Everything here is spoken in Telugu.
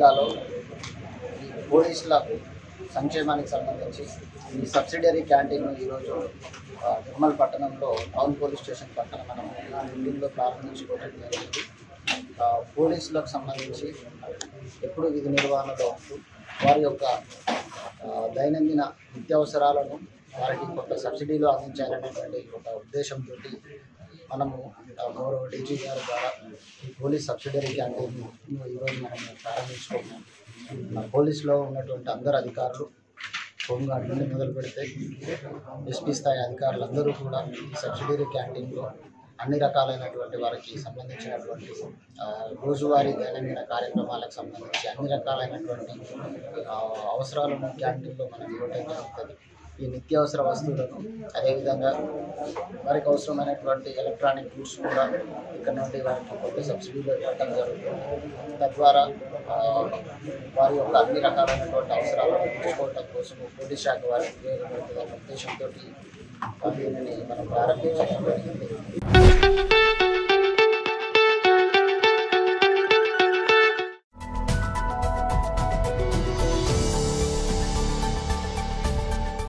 జిల్లాలో ఈ పోలీసులకు సంక్షేమానికి సంబంధించి ఈ సబ్సిడరీ క్యాంటీన్ ఈరోజు నిర్మల్ పట్టణంలో టౌన్ పోలీస్ స్టేషన్ పక్కన మనం బిల్డింగ్లో ప్రారంభించుకోవడం జరిగింది. పోలీసులకు సంబంధించి ఎప్పుడు విధి నిర్వహణలో ఉంటూ వారి యొక్క దైనందిన నిత్యావసరాలను వారికి కొంత సబ్సిడీలో అందించాలనేటువంటి ఒక ఉద్దేశంతో మనము గౌరవ డీజీ గారి ద్వారా ఈ పోలీస్ సబ్సిడరీ క్యాంటీన్ను ఈరోజు మనం ప్రారంభించుకున్నాం. పోలీసులో ఉన్నటువంటి అందరు అధికారులు హోంగార్డ్ నుండి మొదలు పెడితే ఎస్పీ స్థాయి అధికారులందరూ కూడా ఈ సబ్సిడరీ క్యాంటీన్లో అన్ని రకాలైనటువంటి వారికి సంబంధించినటువంటి రోజువారీ దైనందిన కార్యక్రమాలకు సంబంధించి అన్ని రకాలైనటువంటి అవసరాలను క్యాంటీన్లో మనం ఇవ్వడం జరుగుతుంది. ఈ నిత్యావసర వస్తువులను అదేవిధంగా వారికి అవసరమైనటువంటి ఎలక్ట్రానిక్ గూడ్స్ కూడా ఇక్కడ నుండి వారికి కొంత సబ్సిడీలో ఇవ్వడం జరుగుతుంది. తద్వారా వారి యొక్క అన్ని రకాలైనటువంటి అవసరాలను తీర్చుకోవడం కోసం పోలీస్ శాఖ వారికి ఉపయోగపడుతుందన్న ఉద్దేశంతో దీనిని మనం ప్రారంభించడం జరిగింది.